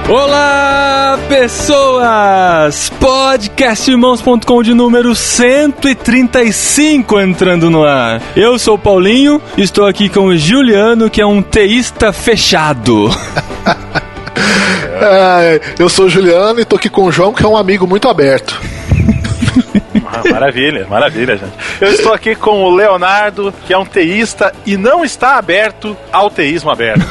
Olá, pessoas! Podcastirmãos.com de número 135 entrando no ar. Eu sou o Paulinho, estou aqui com o Juliano, que é um teísta fechado. Eu sou o Juliano e tô aqui com o João, que é um amigo muito aberto. Maravilha, maravilha, gente. Eu estou aqui com o Leonardo, que é um teísta e não está aberto ao teísmo aberto.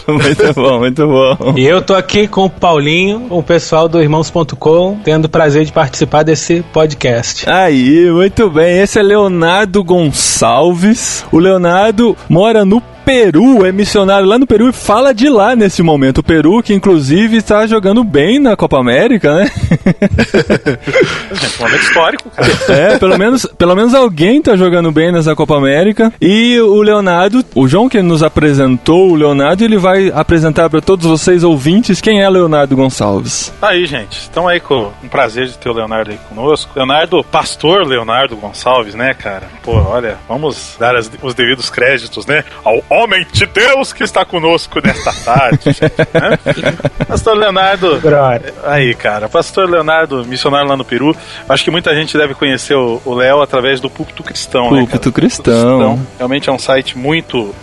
Muito bom, muito bom. E eu tô aqui com o Paulinho, o pessoal do Irmãos.com, tendo o prazer de participar desse podcast. Aí, muito bem. Esse é Leonardo Gonçalves. O Leonardo mora no Peru, é missionário lá no Peru e fala de lá nesse momento. O Peru, que inclusive está jogando bem na Copa América, né? Um momento histórico, cara. Pelo menos alguém tá jogando bem nessa Copa América. E o Leonardo, o João que nos apresentou, o Leonardo, ele vai apresentar para todos vocês ouvintes quem é Leonardo Gonçalves. Aí, gente, estamos aí com um prazer de ter o Leonardo aí conosco. Leonardo, pastor Leonardo Gonçalves, né, cara? Pô, olha, vamos dar os devidos créditos, né, ao homem de Deus que está conosco nesta tarde, né? Pastor Leonardo, aí, cara, pastor Leonardo, missionário lá no Peru. Acho que muita gente deve conhecer o Léo através do Púlpito Cristão, né, Púlpito Cristão. Realmente é um site muito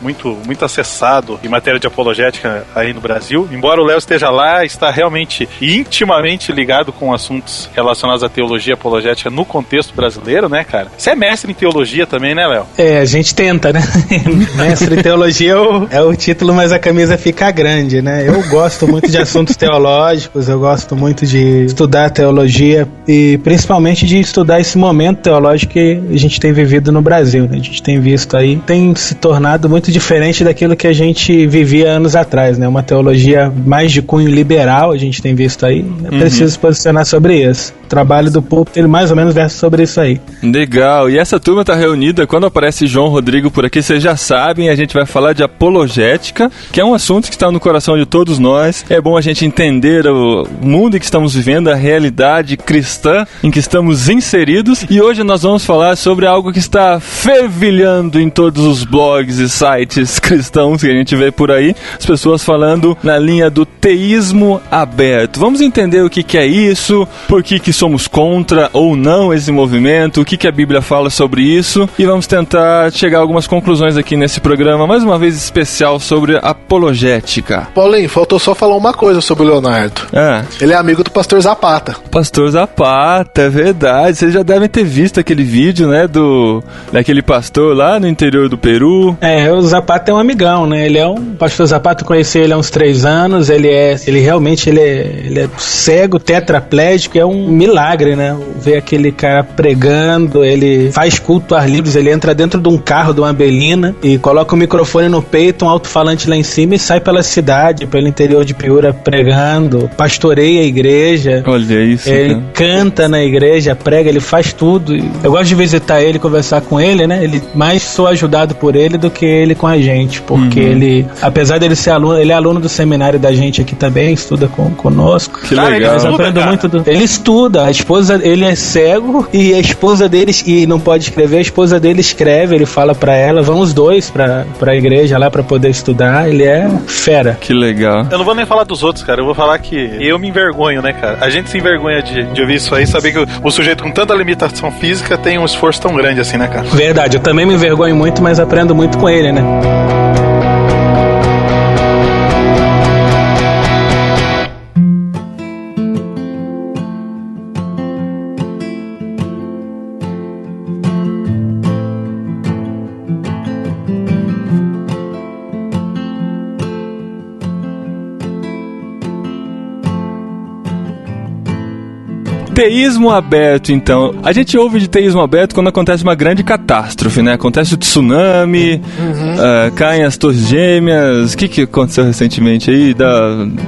acessado em matéria de apologética aí no Brasil. Embora o Léo esteja lá, está realmente intimamente ligado com assuntos relacionados à teologia apologética no contexto brasileiro, né, cara? Você é mestre em teologia também, né, Léo? É, a gente tenta, né? Mestre em teologia é o título, mas a camisa fica grande, né? Eu gosto muito de assuntos teológicos, eu gosto muito de estudar teologia e principalmente de estudar esse momento teológico que a gente tem vivido no Brasil, né? A gente tem visto aí, tem se tornado muito diferente daquilo que a gente vivia anos atrás, né? Uma teologia mais de cunho liberal, a gente tem visto aí. É preciso se posicionar sobre isso. O trabalho do púlpito, ele mais ou menos versa sobre isso aí. Legal, e essa turma tá reunida, quando aparece João Rodrigo por aqui, vocês já sabem, a gente vai falar de apologética, que é um assunto que está no coração de todos nós. É bom a gente entender o mundo em que estamos vivendo, a realidade cristã em que estamos inseridos, e hoje nós vamos falar sobre algo que está fervilhando em todos os blogs e sites cristãos que a gente vê por aí, as pessoas falando na linha do teísmo aberto. Vamos entender o que é isso, por que somos contra ou não esse movimento, o que a Bíblia fala sobre isso, e vamos tentar chegar a algumas conclusões aqui nesse programa, mais uma vez especial sobre apologética. Paulinho, faltou só falar uma coisa sobre o Leonardo. Ele é amigo do pastor Zapata. Pastor Zapata, é verdade. Vocês já devem ter visto aquele vídeo, né, daquele pastor lá no interior do Peru. O Zapata é um amigão, né? Ele é um pastor Zapata, eu conheci ele há uns 3 anos. Ele realmente é cego, tetraplégico, é um milagre, né? Ver aquele cara pregando, ele faz culto a ar livre, ele entra dentro de um carro, de uma Belina, e coloca o microfone no peito, um alto-falante lá em cima e sai pela cidade, pelo interior de Piura pregando, pastoreia a igreja. Olha isso. Ele canta na igreja, prega, ele faz tudo. Eu gosto de visitar ele, conversar com ele, né? Ele mais sou ajudado por ele do que ele com a gente, porque ele, apesar dele ser aluno, ele é aluno do seminário da gente aqui também, estuda conosco. Que legal. Mas aprendo muito ele estuda, a esposa, ele é cego e a esposa dele, e não pode escrever, a esposa dele escreve, ele fala pra ela, vão os dois pra igreja lá pra poder estudar, ele é fera. Que legal. Eu não vou nem falar dos outros, cara, eu vou falar que eu me envergonho, né, cara? A gente se envergonha de ouvir isso aí, saber que o sujeito com tanta limitação física tem um esforço tão grande assim, né, cara? Verdade, eu também me envergonho muito, mas aprendo muito com ele, né? Teísmo aberto, então. A gente ouve de teísmo aberto quando acontece uma grande catástrofe, né? Acontece o tsunami, caem as torres gêmeas. O que aconteceu recentemente aí?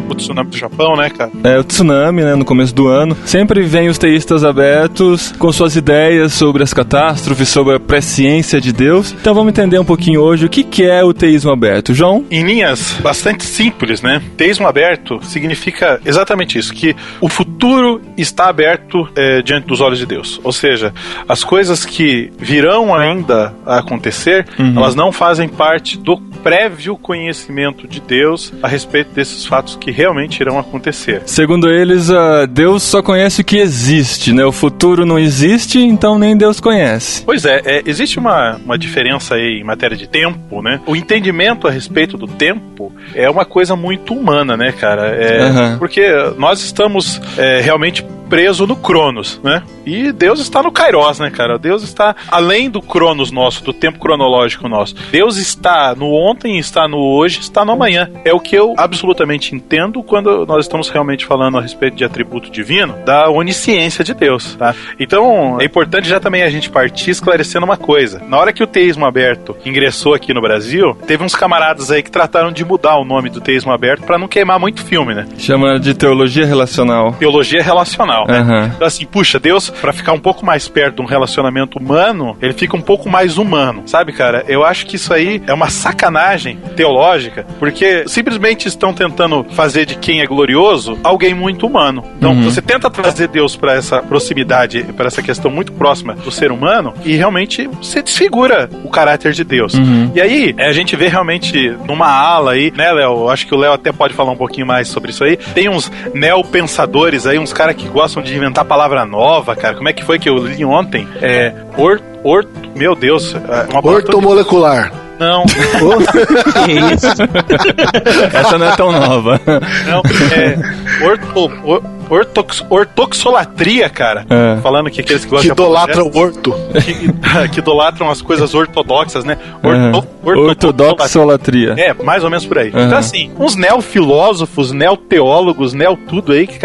O tsunami do Japão, né, cara? O tsunami, né, no começo do ano. Sempre vem os teístas abertos com suas ideias sobre as catástrofes, sobre a presciência de Deus. Então vamos entender um pouquinho hoje o que é o teísmo aberto. João? Em linhas bastante simples, né? Teísmo aberto significa exatamente isso, que o futuro está aberto certo diante dos olhos de Deus. Ou seja, as coisas que virão ainda a acontecer, elas não fazem parte do prévio conhecimento de Deus a respeito desses fatos que realmente irão acontecer. Segundo eles, Deus só conhece o que existe, né? O futuro não existe, então nem Deus conhece. Pois existe uma diferença aí em matéria de tempo, né? O entendimento a respeito do tempo é uma coisa muito humana, né, cara? Porque nós estamos realmente preso no Cronos, né? E Deus está no Kairos, né, cara? Deus está além do Cronos nosso, do tempo cronológico nosso. Deus está no ontem, está no hoje, está no amanhã. É o que eu absolutamente entendo quando nós estamos realmente falando a respeito de atributo divino, da onisciência de Deus, tá? Então, é importante já também a gente partir esclarecendo uma coisa. Na hora que o teísmo aberto ingressou aqui no Brasil, teve uns camaradas aí que trataram de mudar o nome do teísmo aberto para não queimar muito filme, né? Chama de teologia relacional. Teologia relacional. Né? Então assim, puxa, Deus, pra ficar um pouco mais perto de um relacionamento humano, ele fica um pouco mais humano, sabe, cara? Eu acho que isso aí é uma sacanagem teológica, porque simplesmente estão tentando fazer de quem é glorioso alguém muito humano. Então, você tenta trazer Deus pra essa proximidade, pra essa questão muito próxima do ser humano, e realmente você desfigura o caráter de Deus. E aí, a gente vê realmente numa ala aí, né, Léo? Acho que o Léo até pode falar um pouquinho mais sobre isso aí. Tem uns neopensadores aí, uns caras que gostam de inventar palavra nova, cara. Como é que foi que eu li ontem? Meu Deus. Ortomolecular. Não. Que isso? Essa não é tão nova. Não, ortoxolatria, cara. Falando que aqueles que gostam de idolatram o orto. Que idolatram as coisas ortodoxas, né? Ortodoxolatria. Mais ou menos por aí. Então, assim, uns neofilósofos, neoteólogos, tudo aí, que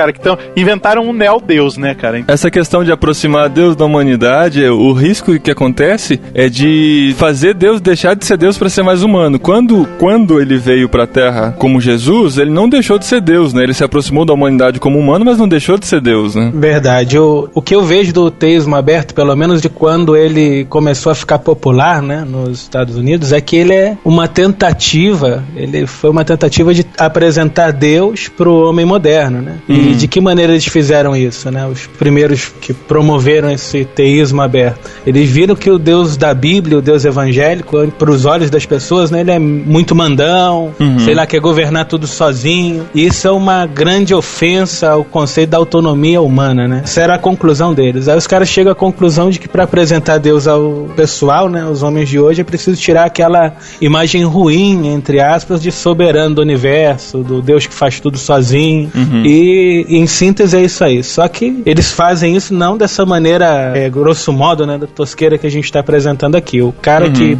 inventaram um neo-deus, né, cara? Essa questão de aproximar Deus da humanidade, o risco que acontece é de fazer Deus deixar de ser Deus para ser mais humano. Quando ele veio pra Terra como Jesus, ele não deixou de ser Deus, né? Ele se aproximou da humanidade como humano, mas não deixou de ser Deus, né? Verdade. O que eu vejo do teísmo aberto, pelo menos de quando ele começou a ficar popular, né, nos Estados Unidos, é que ele é uma tentativa, ele foi uma tentativa de apresentar Deus pro homem moderno, né? E de que maneira eles fizeram isso, né? Os primeiros que promoveram esse teísmo aberto. Eles viram que o Deus da Bíblia, o Deus evangélico, pros olhos das pessoas, né, ele é muito mandão, sei lá, quer governar tudo sozinho. E isso é uma grande ofensa ao conceito da autonomia humana, né? Essa era a conclusão deles. Aí os caras chegam à conclusão de que para apresentar Deus ao pessoal, né, os homens de hoje, é preciso tirar aquela imagem ruim, entre aspas, de soberano do universo, do Deus que faz tudo sozinho. E em síntese é isso aí. Só que eles fazem isso não dessa maneira, grosso modo, né, da tosqueira que a gente está apresentando aqui. O cara que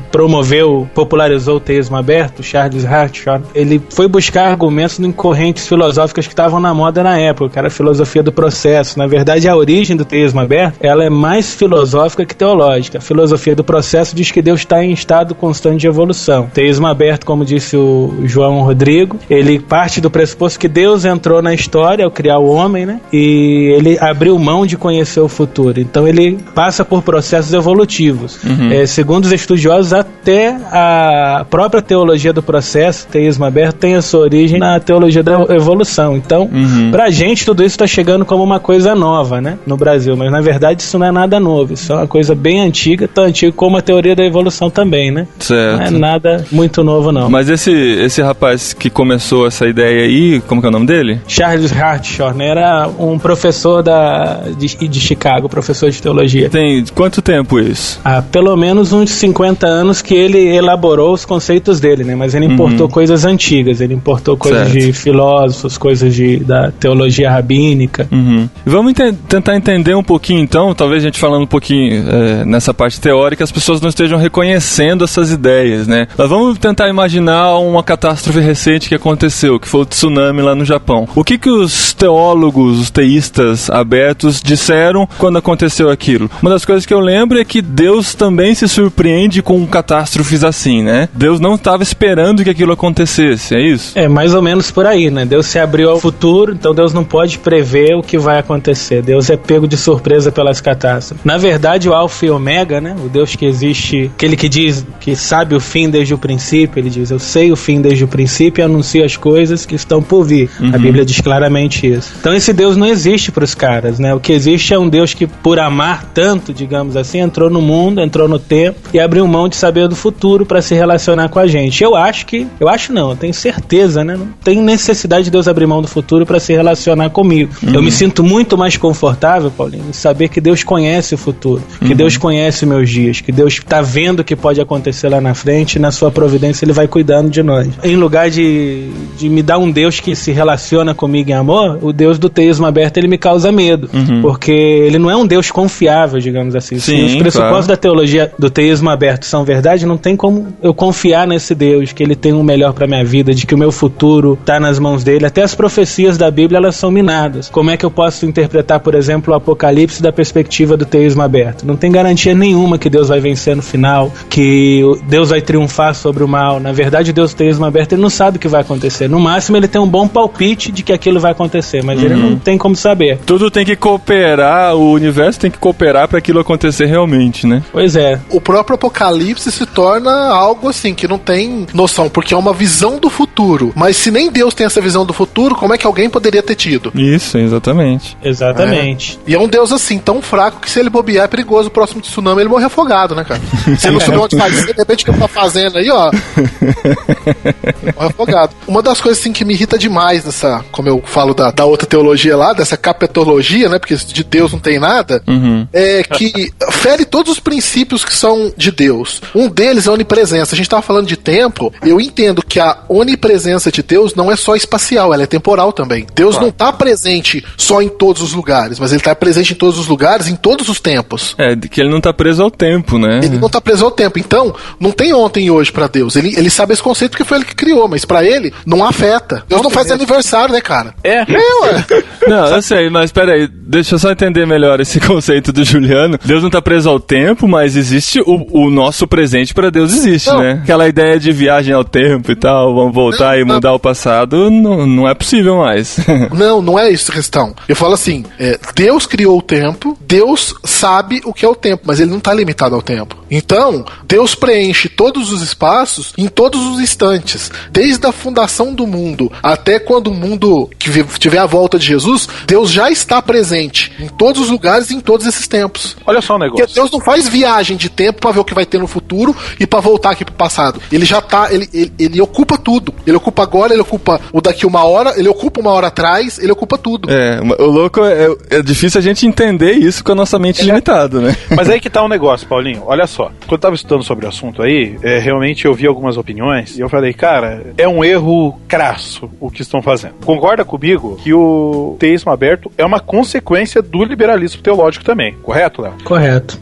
popularizou o teísmo aberto, Charles Hartshorne, ele foi buscar argumentos em correntes filosóficas que estavam na moda na época, que era a filosofia do processo. Na verdade, a origem do teísmo aberto, ela é mais filosófica que teológica. A filosofia do processo diz que Deus está em estado constante de evolução. O teísmo aberto, como disse o João Rodrigo, ele parte do pressuposto que Deus entrou na história ao criar o homem, né? E ele abriu mão de conhecer o futuro. Então ele passa por processos evolutivos. Segundo os estudiosos, até a própria teologia do processo, teísmo aberto, tem a sua origem na teologia da evolução. Então, pra gente, tudo isso está chegando como uma coisa nova, né, no Brasil, mas na verdade isso não é nada novo, isso é uma coisa bem antiga, tão antiga como a teoria da evolução também, né? Certo. Não é nada muito novo, não. Mas esse rapaz que começou essa ideia aí, como que é o nome dele? Charles Hartshorne, era um professor de Chicago, professor de teologia. Tem quanto tempo isso? Pelo menos uns 50 anos que ele elaborou os conceitos dele, né? Mas ele importou coisas antigas, ele importou coisas de filósofos, coisas da teologia rabínica. Vamos tentar entender um pouquinho, então, talvez a gente falando um pouquinho nessa parte teórica, as pessoas não estejam reconhecendo essas ideias, né? Nós vamos tentar imaginar uma catástrofe recente que aconteceu, que foi o tsunami lá no Japão. O que os teólogos, os teístas abertos disseram quando aconteceu aquilo? Uma das coisas que eu lembro é que Deus também se surpreende com catástrofes assim, né? Deus não estava esperando que aquilo acontecesse, é isso? É mais ou menos por aí, né? Deus se abriu ao futuro, então Deus não pode prever o que vai acontecer. Deus é pego de surpresa pelas catástrofes. Na verdade, o Alfa e Ômega, né? O Deus que existe, aquele que diz que sabe sabe o fim desde o princípio, ele diz, eu sei o fim desde o princípio e anuncio as coisas que estão por vir. A Bíblia diz claramente isso. Então esse Deus não existe para os caras, né? O que existe é um Deus que, por amar tanto, digamos assim, entrou no mundo, entrou no tempo e abriu mão de saber do futuro para se relacionar com a gente. Eu tenho certeza, né? Não tem necessidade de Deus abrir mão do futuro para se relacionar comigo. Eu me sinto muito mais confortável, Paulinho, em saber que Deus conhece o futuro, que Deus conhece meus dias, que Deus está vendo o que pode acontecer lá na frente e na sua providência ele vai cuidando de nós. Em lugar de me dar um Deus que se relaciona comigo em amor, o Deus do teísmo aberto ele me causa medo, porque ele não é um Deus confiável, digamos assim. Se os pressupostos da teologia do teísmo aberto são verdade, não tem como eu confiar nesse Deus, que ele tem o melhor para minha vida, de que o meu futuro está nas mãos dele. Até as profecias da Bíblia, elas são minadas. Como é que eu posso interpretar, por exemplo, o Apocalipse da perspectiva do teísmo aberto? Não tem garantia nenhuma que Deus vai vencer no final, que Deus vai triunfar sobre o mal. Na verdade, Deus do teísmo aberto, ele não sabe o que vai acontecer. No máximo, ele tem um bom palpite de que aquilo vai acontecer, mas ele não tem como saber. Tudo tem que cooperar, o universo tem que cooperar para aquilo acontecer realmente, né? Pois é. O próprio Apocalipse se torna algo assim, que não tem noção, porque é uma visão do futuro. Mas se nem Deus tem essa visão do futuro, como é que alguém poderia ter tido? Isso, exatamente. Exatamente. E é um Deus assim, tão fraco que se ele bobear é perigoso. O próximo tsunami ele morre afogado, né, cara? Se ele não souber onde fazer, de repente o que ele tá fazendo aí, ó. Morre afogado. Uma das coisas assim que me irrita demais nessa, como eu falo da outra teologia lá, dessa capetologia, né? Porque de Deus não tem nada, é que fere todos os princípios que são de Deus. Um deles é a onipresença. A gente tava falando de tempo, eu entendo que a onipresença de Deus não é só espacial, ela é temporal também. Deus não tá presente só em todos os lugares, mas ele tá presente em todos os lugares, em todos os tempos. É, que ele não tá preso ao tempo, né? Ele não tá preso ao tempo. Então, não tem ontem e hoje pra Deus. Ele sabe esse conceito porque foi ele que criou, mas pra ele não afeta. Deus não faz aniversário, né, cara? Ué. Não, eu sei, mas peraí, deixa eu só entender melhor esse conceito do Juliano. Deus não tá preso ao tempo, mas existe o nosso presente pra Deus existe, né? Aquela ideia de viagem ao tempo e tal, vamos voltar e mudar o passado, não é possível mais. Não é isso a questão. Eu falo assim, Deus criou o tempo, Deus sabe o que é o tempo, mas ele não tá limitado ao tempo. Então, Deus preenche todos os espaços em todos os instantes. Desde a fundação do mundo até quando o mundo tiver a volta de Jesus, Deus já está presente em todos os lugares e em todos esses tempos. Olha só o negócio. Porque Deus não faz viagem de tempo pra ver o que vai ter no futuro e pra voltar aqui pro passado. Ele já tá, ele ocupa tudo. Ele ocupa agora, ele ocupa o daqui uma hora, ele ocupa uma hora atrás, ele ocupa tudo. O louco é difícil a gente entender isso com a nossa mente limitada, né? Mas aí que tá um negócio, Paulinho. Olha só. Quando eu tava estudando sobre o assunto aí, realmente eu vi algumas opiniões e eu falei, cara, é um erro crasso o que estão fazendo. Concorda comigo que o teísmo aberto é uma consequência do liberalismo teológico também, correto, Léo? Correto.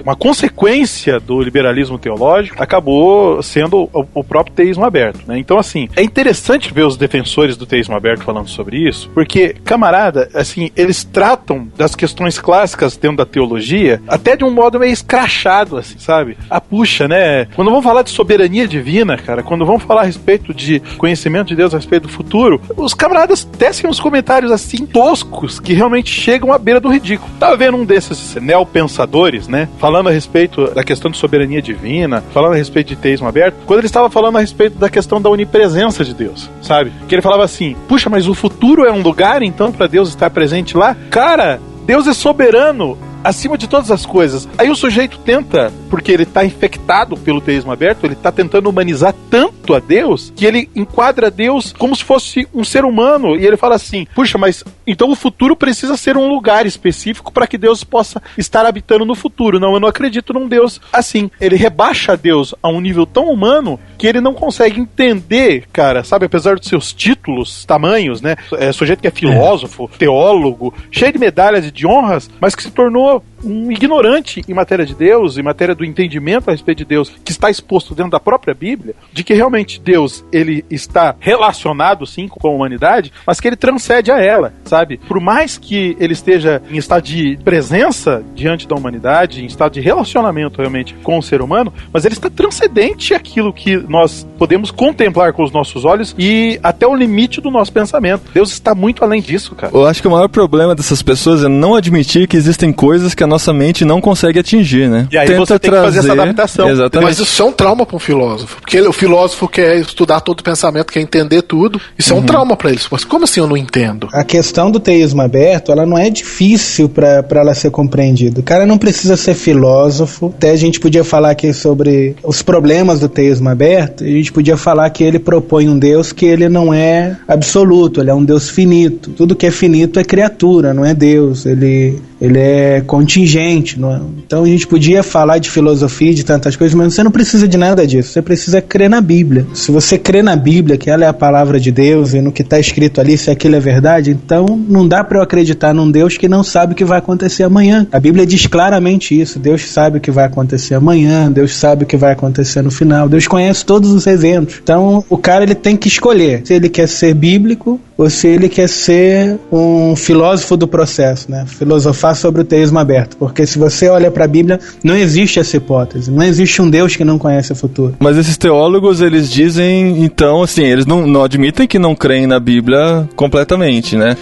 Uma consequência do liberalismo teológico acabou sendo o próprio teísmo aberto, né? Então, assim, é interessante ver os defensores do teísmo aberto falando sobre isso, porque, camarada, assim, eles tratam das questões clássicas dentro da teologia até de um modo meio escrachado, assim, sabe? Puxa, né? Quando vamos falar de soberania divina, cara, quando vamos falar a respeito de conhecimento de Deus, a respeito do futuro, os camaradas tecem uns comentários assim toscos que realmente chegam à beira do ridículo. Tava vendo um desses neopensadores, né? Falando a respeito da questão de soberania divina, falando a respeito de teísmo aberto, quando ele estava falando a respeito da questão da onipresença de Deus, sabe? Que ele falava assim, puxa, mas o futuro é um lugar, então, para Deus estar presente lá? Cara, Deus é soberano acima de todas as coisas. Aí o sujeito tenta, porque ele está infectado pelo teísmo aberto, ele está tentando humanizar tanto a Deus, que ele enquadra Deus como se fosse um ser humano, e ele fala assim, puxa, mas então o futuro precisa ser um lugar específico para que Deus possa estar habitando no futuro. Não, eu não acredito num Deus assim. Ele rebaixa Deus a um nível tão humano que ele não consegue entender, cara, sabe, apesar dos seus títulos, tamanhos, né, sujeito que é filósofo, teólogo, cheio de medalhas e de honras, mas que se tornou um ignorante em matéria de Deus, em matéria do entendimento a respeito de Deus, que está exposto dentro da própria Bíblia, de que realmente Deus, ele está relacionado sim com a humanidade, mas que ele transcende a ela, sabe? Por mais que ele esteja em estado de presença diante da humanidade, em estado de relacionamento realmente com o ser humano, mas ele está transcendente àquilo que nós podemos contemplar com os nossos olhos e até o limite do nosso pensamento. Deus está muito além disso, cara. Eu acho que o maior problema dessas pessoas é não admitir que existem coisas que a nossa mente não consegue atingir, né? E aí você tem que fazer essa adaptação. Exatamente. Mas isso é um trauma para um filósofo. Porque o filósofo quer estudar todo o pensamento, quer entender tudo. Isso é um trauma para eles. Mas como assim eu não entendo? A questão do teísmo aberto, ela não é difícil para ela ser compreendida. O cara não precisa ser filósofo. Até a gente podia falar aqui sobre os problemas do teísmo aberto. A gente podia falar que ele propõe um Deus que ele não é absoluto, ele é um Deus finito. Tudo que é finito é criatura, não é Deus. Ele é contingente. Não é? Então a gente podia falar de filosofia, de tantas coisas, mas você não precisa de nada disso. Você precisa crer na Bíblia. Se você crê na Bíblia, que ela é a palavra de Deus e no que está escrito ali, se aquilo é verdade, então não dá para eu acreditar num Deus que não sabe o que vai acontecer amanhã. A Bíblia diz claramente isso. Deus sabe o que vai acontecer amanhã, Deus sabe o que vai acontecer no final, Deus conhece todos os eventos. Então o cara ele tem que escolher se ele quer ser bíblico ou se ele quer ser um filósofo do processo, né? Filosofar sobre o teísmo aberto, porque se você olha para a Bíblia, não existe essa hipótese, não existe um Deus que não conhece o futuro. Mas esses teólogos, eles dizem, então, assim, eles não admitem que não creem na Bíblia completamente, né?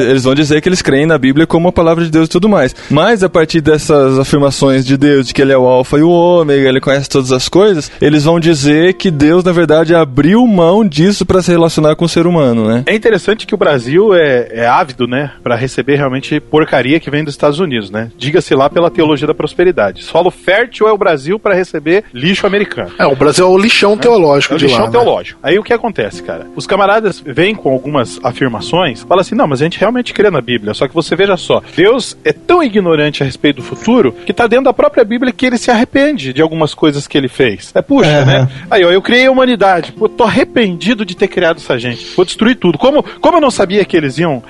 Eles vão dizer que eles creem na Bíblia como a palavra de Deus e tudo mais. Mas a partir dessas afirmações de Deus, de que ele é o alfa e o ômega, ele conhece todas as coisas, eles vão dizer que Deus, na verdade, abriu mão disso para se relacionar com o ser humano, né? É interessante que o Brasil é ávido, né, para receber realmente porcaria que vem dos Estados Unidos, né? Diga-se lá pela teologia da prosperidade. Solo fértil é o Brasil para receber lixo americano. O Brasil é o lixão teológico de lá. Lixão teológico. Aí o que acontece, cara? Os camaradas vêm com algumas afirmações, falam assim, não, mas a gente realmente crê na Bíblia, só que você veja só, Deus é tão ignorante a respeito do futuro que tá dentro da própria Bíblia que ele se arrepende de algumas coisas que ele fez. Puxa, né? Aí, ó, eu criei a humanidade, pô, tô arrependido de ter criado essa gente, vou destruir tudo. Como eu não sabia que eles iam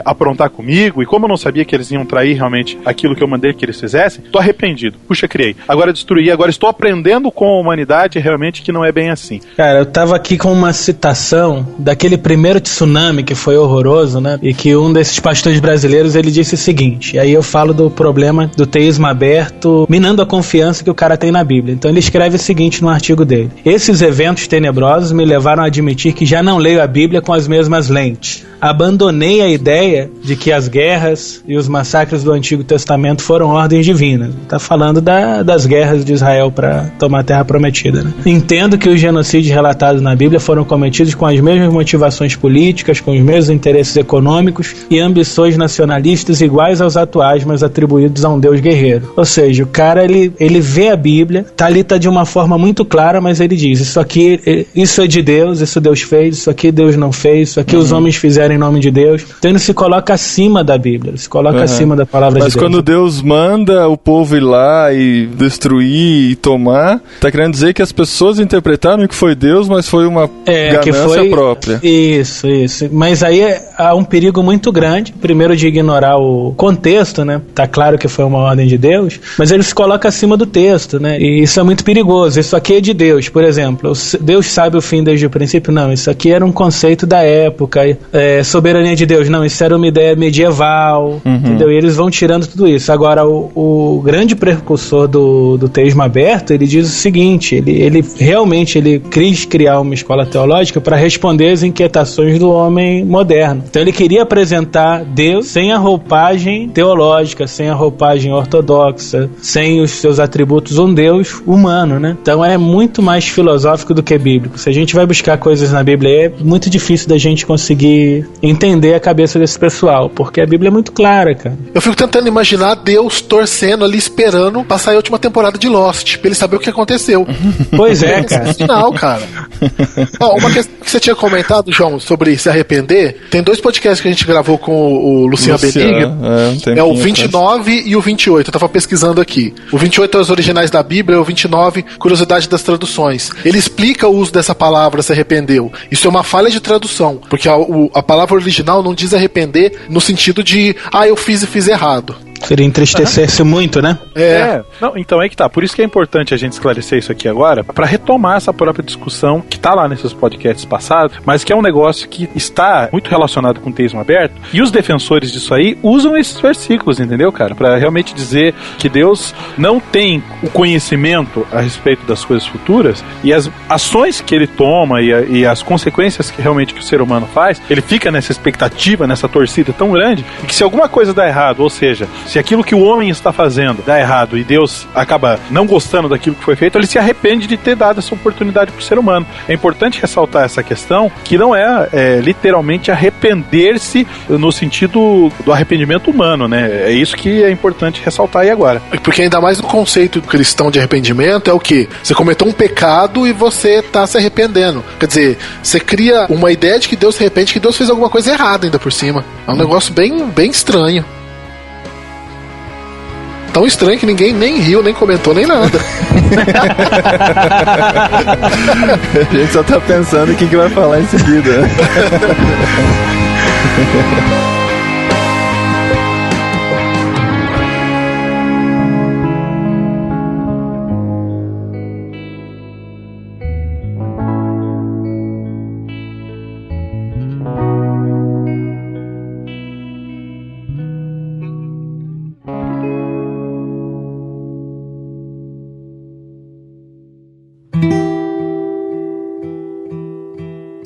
aprontar comigo, e como eu não sabia que eles iam trair realmente aquilo que eu mandei que eles fizessem, tô arrependido. Puxa, criei. Agora destruí, agora estou aprendendo com a humanidade realmente que não é bem assim. Cara, eu tava aqui com uma citação daquele primeiro tsunami que foi horroroso, né? E que um desses pastores brasileiros, ele disse o seguinte, e aí eu falo do problema do teísmo aberto, minando a confiança que o cara tem na Bíblia. Então ele escreve o seguinte no artigo dele: esses eventos tenebrosos me levaram a admitir que já não leio a Bíblia com as mesmas lentes. Abandonei a ideia de que as guerras e os massacres do Antigo Testamento foram ordens divinas. Está falando das guerras de Israel para tomar a Terra Prometida, né? Entendo que os genocídios relatados na Bíblia foram cometidos com as mesmas motivações políticas, com os mesmos interesses econômicos e ambições nacionalistas iguais aos atuais, mas atribuídos a um Deus guerreiro. Ou seja, o cara ele vê a Bíblia, tá de uma forma muito clara, mas ele diz, isso é de Deus, isso Deus fez, isso aqui Deus não fez, isso aqui os homens fizeram em nome de Deus. Então ele se coloca acima da Bíblia, ele se coloca acima da palavra de Deus. Mas quando Deus manda o povo ir lá e destruir e tomar, tá querendo dizer que as pessoas interpretaram que foi Deus, mas foi uma ganância própria. Isso. Mas aí há um perigo muito grande, primeiro de ignorar o contexto, né? Tá claro que foi uma ordem de Deus, mas ele se coloca acima do texto, né? E isso é muito perigoso. Isso aqui é de Deus, por exemplo. Deus sabe o fim desde o princípio? Não, isso aqui era um conceito da época. Soberania de Deus? Não, isso era uma ideia medieval, entendeu? E eles vão tirando tudo isso. Agora, o grande precursor do teísmo aberto, ele diz o seguinte, ele realmente quis criar uma escola teológica para responder às inquietações do homem moderno. Então ele queria apresentar Deus sem a roupagem teológica, sem a roupagem ortodoxa, sem os seus atributos, um Deus humano, né? Então é muito mais filosófico do que bíblico. Se a gente vai buscar coisas na Bíblia, é muito difícil da gente conseguir entender a cabeça desse pessoal, porque a Bíblia é muito clara, cara. Eu fico tentando imaginar Deus torcendo ali, esperando passar a última temporada de Lost, pra ele saber o que aconteceu. Pois é, cara. Final, cara. Uma questão que você tinha comentado, João, sobre se arrepender, tem 2 podcasts que a gente gravou com o Luciano Benigno, o 29 e o 28, eu tava pesquisando aqui. O 28 é os originais da Bíblia, o 29, curiosidade das traduções. Ele explica o uso dessa palavra, se arrependeu. Isso é uma falha de tradução, porque a palavra original não diz arrepender no sentido de, eu fiz e fiz errado. Seria entristecer-se muito, né? Não, então é que tá. Por isso que é importante a gente esclarecer isso aqui agora, para retomar essa própria discussão que tá lá nesses podcasts passados, mas que é um negócio que está muito relacionado com o teísmo aberto, e os defensores disso aí usam esses versículos, entendeu, cara? Para realmente dizer que Deus não tem o conhecimento a respeito das coisas futuras, e as ações que ele toma e as consequências que realmente que o ser humano faz, ele fica nessa expectativa, nessa torcida tão grande, e que se alguma coisa dá errado, ou seja, Se aquilo que o homem está fazendo dá errado e Deus acaba não gostando daquilo que foi feito, ele se arrepende de ter dado essa oportunidade para o ser humano. É importante ressaltar essa questão, que não é literalmente arrepender-se no sentido do arrependimento humano, né? É isso que é importante ressaltar aí agora. Porque ainda mais no conceito cristão de arrependimento é o quê? Você cometeu um pecado e você tá se arrependendo. Quer dizer, você cria uma ideia de que Deus se arrepende, que Deus fez alguma coisa errada ainda por cima. É um negócio bem estranho. Tão estranho que ninguém nem riu, nem comentou, nem nada. A gente só tá pensando o que vai falar em seguida.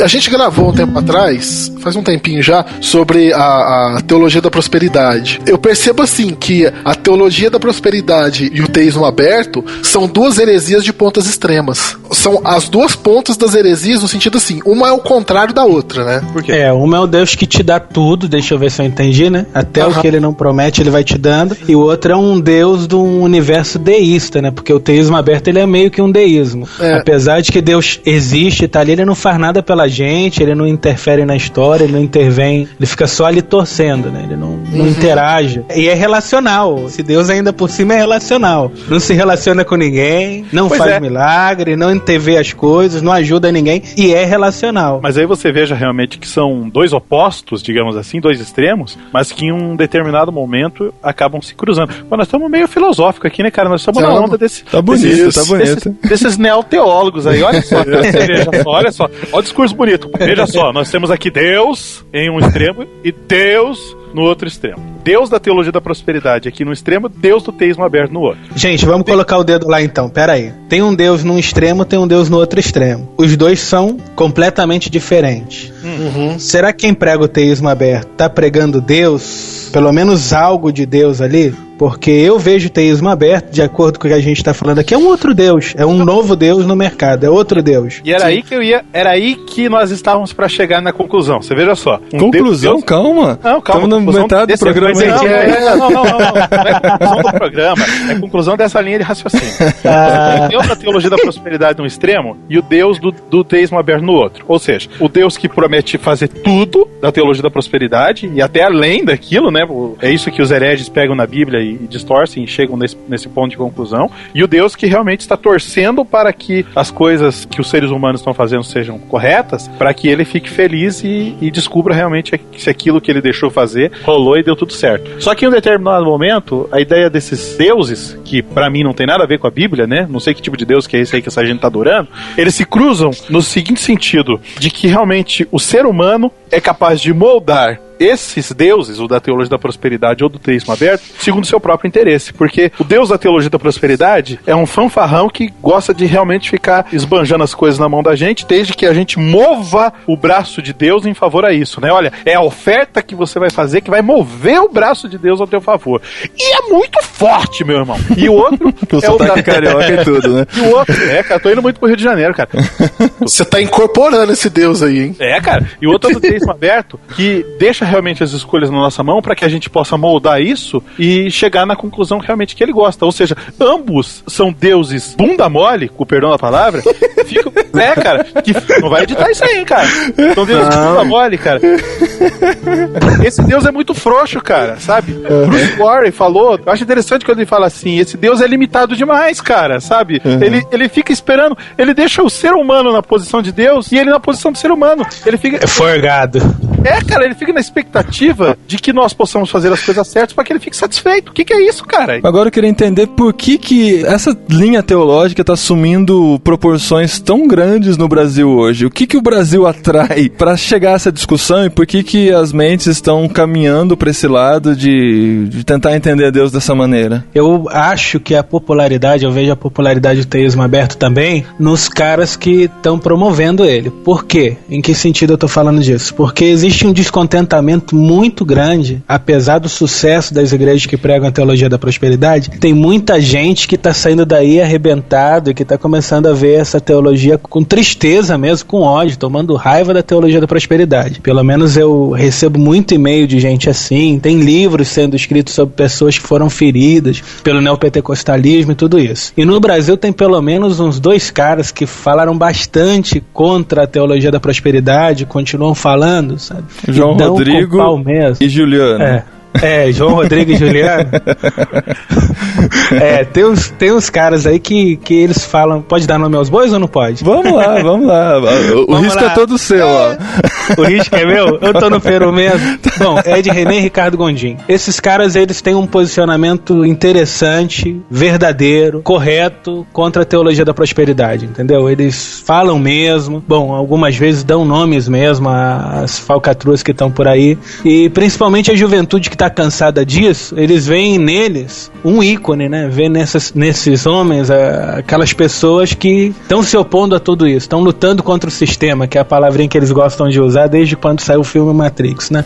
A gente gravou um tempo atrás, faz um tempinho já, sobre a teologia da prosperidade. Eu percebo assim que a teologia da prosperidade e o teísmo aberto são duas heresias de pontas extremas. São as duas pontas das heresias no sentido assim, uma é o contrário da outra, né? Por quê? Uma é o Deus que te dá tudo, deixa eu ver se eu entendi, né? Até o que ele não promete, ele vai te dando. E o outro é um Deus de um universo deísta, né? Porque o teísmo aberto, ele é meio que um deísmo. Apesar de que Deus existe e tá ali, ele não faz nada pela gente, ele não interfere na história, ele não intervém, ele fica só ali torcendo, né? Ele não interage. E é relacional. Esse Deus ainda por cima é relacional. Não se relaciona com ninguém, não faz milagre, não intervê as coisas, não ajuda ninguém e é relacional. Mas aí você veja realmente que são dois opostos, digamos assim, dois extremos, mas que em um determinado momento acabam se cruzando. Pô, nós estamos meio filosófico aqui, né, cara? Nós estamos na onda desse... Tá bonito. Desses neoteólogos aí, olha só. Você veja só, olha só. Olha o discurso bonito. Veja só, nós temos aqui Deus em um extremo e Deus no outro extremo. Deus da teologia da prosperidade aqui no extremo, Deus do teísmo aberto no outro. Gente, vamos colocar o dedo lá então, pera aí. Tem um Deus num extremo, tem um Deus no outro extremo. Os dois são completamente diferentes. Será que quem prega o teísmo aberto tá pregando Deus, pelo menos algo de Deus ali? Porque eu vejo o teísmo aberto, de acordo com o que a gente está falando aqui, é um outro Deus, é um novo Deus no mercado, é outro Deus. E era aí que nós estávamos para chegar na conclusão. Você veja só. Conclusão? Deus... Calma. Não, calma. Estamos na metade do programa. Não é conclusão do programa, é conclusão dessa linha de raciocínio. O Deus da teologia da prosperidade no extremo e o Deus do teísmo aberto no outro. Ou seja, o Deus que promete fazer tudo da teologia da prosperidade e até além daquilo, né? É isso que os hereges pegam na Bíblia e distorcem e chegam nesse ponto de conclusão. E o Deus que realmente está torcendo para que as coisas que os seres humanos estão fazendo sejam corretas, para que ele fique feliz e descubra realmente se aquilo que ele deixou fazer rolou e deu tudo certo. Só que em um determinado momento, a ideia desses deuses, que pra mim não tem nada a ver com a Bíblia, né? Não sei que tipo de Deus que é esse aí que essa gente tá adorando, eles se cruzam no seguinte sentido, de que realmente o ser humano é capaz de moldar esses deuses, o da teologia da prosperidade ou do teísmo aberto, segundo o seu próprio interesse. Porque o Deus da teologia da prosperidade é um fanfarrão que gosta de realmente ficar esbanjando as coisas na mão da gente, desde que a gente mova o braço de Deus em favor a isso, né? Olha, é a oferta que você vai fazer que vai mover o braço de Deus ao teu favor. E é muito forte, meu irmão. E o outro é o da carioca e tudo, né? E o outro, cara, tô indo muito pro Rio de Janeiro, cara. Você tá incorporando esse Deus aí, hein? Cara. E o outro é do teísmo aberto, que deixa realmente as escolhas na nossa mão para que a gente possa moldar isso e chegar na conclusão realmente que ele gosta. Ou seja, ambos são deuses bunda mole, com o perdão da palavra, cara, que não vai editar isso aí, hein, cara. São deuses bunda mole, cara. Esse Deus é muito frouxo, cara, sabe? Bruce Warren falou, eu acho interessante quando ele fala assim, esse Deus é limitado demais, cara, sabe? Ele fica esperando, ele deixa o ser humano na posição de Deus e ele na posição do ser humano. Ele fica... É forgado. Cara, ele fica na expectativa de que nós possamos fazer as coisas certas para que ele fique satisfeito. O que é isso, cara? Agora eu queria entender por que essa linha teológica está assumindo proporções tão grandes no Brasil hoje. O que o Brasil atrai para chegar a essa discussão e por que as mentes estão caminhando para esse lado de tentar entender Deus dessa maneira? Eu acho que eu vejo a popularidade do teísmo aberto também nos caras que estão promovendo ele. Por quê? Em que sentido eu tô falando disso? Porque existe existe um descontentamento muito grande, apesar do sucesso das igrejas que pregam a teologia da prosperidade, tem muita gente que está saindo daí arrebentado e que está começando a ver essa teologia com tristeza mesmo, com ódio, tomando raiva da teologia da prosperidade. Pelo menos eu recebo muito e-mail de gente assim, tem livros sendo escritos sobre pessoas que foram feridas pelo neopentecostalismo e tudo isso. E no Brasil tem pelo menos uns 2 caras que falaram bastante contra a teologia da prosperidade, continuam falando, sabe? João Rodrigo e Juliano. João Rodrigo e Juliano. Tem uns caras aí que eles falam. Pode dar nome aos bois ou não pode? Vamos lá. O risco é todo seu, ó. O risco é meu? Eu tô no peru mesmo. Bom, é de René e Ricardo Gondim. Esses caras, eles têm um posicionamento interessante, verdadeiro, correto contra a teologia da prosperidade, entendeu? Eles falam mesmo. Bom, algumas vezes dão nomes mesmo às falcatruas que estão por aí. E principalmente a juventude que tá cansada disso, eles veem neles um ícone, né? Vê nesses homens aquelas pessoas que estão se opondo a tudo isso, estão lutando contra o sistema, que é a palavrinha que eles gostam de usar desde quando saiu o filme Matrix, né?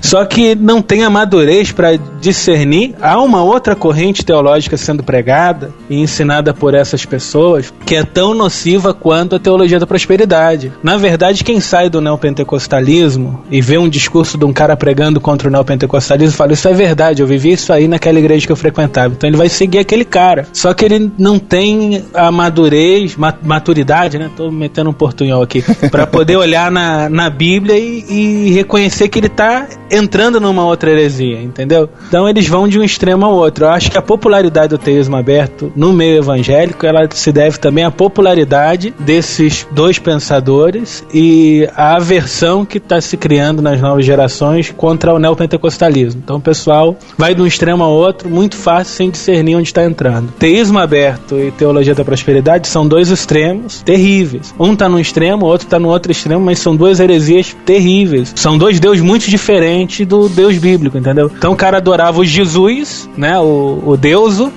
Só que não tem a madurez para discernir. Há uma outra corrente teológica sendo pregada e ensinada por essas pessoas que é tão nociva quanto a teologia da prosperidade. Na verdade, quem sai do neopentecostalismo e vê um discurso de um cara pregando contra o neopentecostalismo fala, isso é verdade, eu vivi isso aí naquela igreja que eu frequentava. Então ele vai seguir aquele cara. Só que ele não tem a maturidade, né? Tô metendo um portunhol aqui, pra poder olhar na Bíblia e reconhecer que ele tá entrando numa outra heresia, entendeu? Então eles vão de um extremo ao outro. Eu acho que a popularidade do teísmo aberto no meio evangélico, ela se deve também à popularidade desses 2 pensadores e à aversão que está se criando nas novas gerações contra o neopentecostalismo. Então o pessoal vai de um extremo ao outro, muito fácil, sem discernir onde está entrando. Teísmo aberto e teologia da prosperidade são 2 extremos terríveis. Um está num extremo, o outro está no outro extremo, mas são 2 heresias terríveis. São 2 deuses muito diferentes do Deus bíblico, entendeu? Então o cara adorava o Jesus, né? O deuso,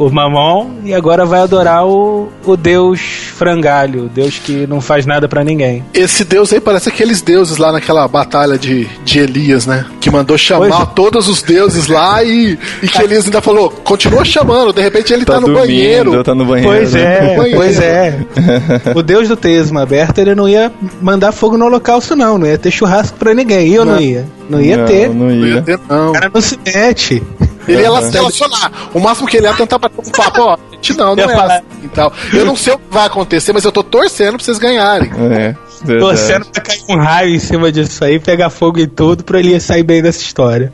o Mamon, e agora vai adorar o Deus frangalho, o Deus que não faz nada pra ninguém. Esse Deus aí parece aqueles deuses lá naquela batalha de Elias, né? Que mandou chamar todos os deuses lá e que Elias ainda falou, continua chamando, de repente ele tá no banheiro. Tá no banheiro. Pois é. O Deus do teísmo aberto, ele não ia mandar fogo no holocausto, não ia ter churrasco pra ninguém, ia ou não ia? Não ia ter. Não ia ter, não. O cara não se mete. Ele ia se relacionar. O máximo que ele ia tentar bater um papo, ó, não é assim e tal. Eu não sei o que vai acontecer, mas eu tô torcendo pra vocês ganharem. Torcendo pra cair um raio em cima disso aí, pegar fogo em tudo pra ele sair bem dessa história.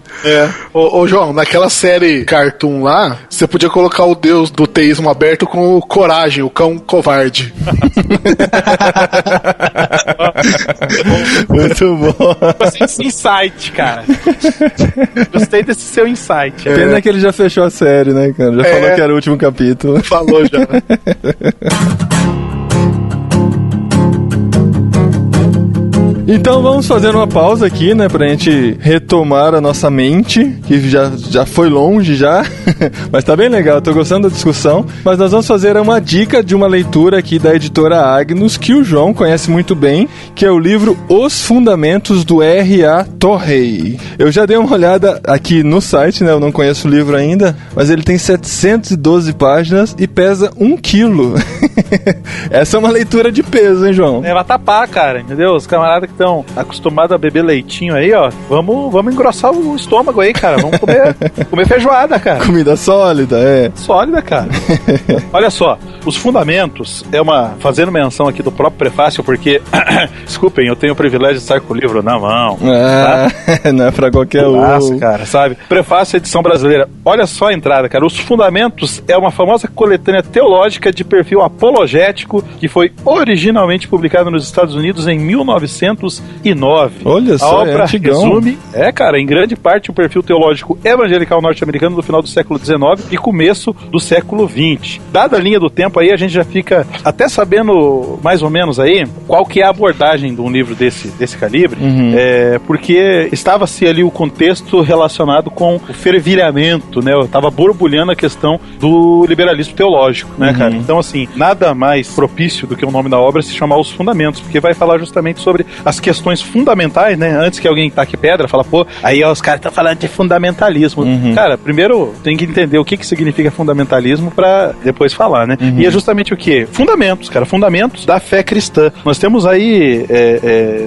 Ô João, naquela série Cartoon lá, você podia colocar o deus do teísmo aberto com o Coragem, o cão covarde. Muito bom. Esse insight, cara. Gostei desse seu insight. Pena que ele já fechou a série, né, cara? Já falou que era o último capítulo. Falou já. Então vamos fazer uma pausa aqui, né, pra gente retomar a nossa mente, que já foi longe já, mas tá bem legal, tô gostando da discussão. Mas nós vamos fazer uma dica de uma leitura aqui da editora Agnus, que o João conhece muito bem, que é o livro Os Fundamentos do R.A. Torrey. Eu já dei uma olhada aqui no site, né, eu não conheço o livro ainda, mas ele tem 712 páginas e pesa 1 quilo. Essa é uma leitura de peso, hein, João? Vai tapar, cara, entendeu? Os camaradas que estão acostumados a beber leitinho aí, ó, vamos engrossar o estômago aí, cara. Vamos comer feijoada, cara. Comida sólida, Sólida, cara. Olha só, os fundamentos fazendo menção aqui do próprio prefácio, porque, desculpem, eu tenho o privilégio de estar com o livro na mão. Tá? Não é pra qualquer um. Cara, sabe? Prefácio edição brasileira. Olha só a entrada, cara. Os fundamentos é uma famosa coletânea teológica de perfil apologético que foi originalmente publicada nos Estados Unidos em 1909. Olha só, a obra resume, cara, em grande parte o perfil teológico evangelical norte-americano do final do século XIX e começo do século XX. Dada a linha do tempo aí, a gente já fica até sabendo mais ou menos aí qual que é a abordagem de um livro desse calibre, porque estava-se ali o contexto relacionado com o fervilhamento, né? Eu tava borbulhando a questão do liberalismo teológico, né, cara? Então, assim, nada mais propício do que o nome da obra se chamar Os Fundamentos, porque vai falar justamente sobre as questões fundamentais, né? Antes que alguém taque pedra, fala, pô, aí ó, os caras estão falando de fundamentalismo. Cara, primeiro tem que entender o que significa fundamentalismo pra depois falar, né? E é justamente o quê? Fundamentos, cara, fundamentos da fé cristã. Nós temos aí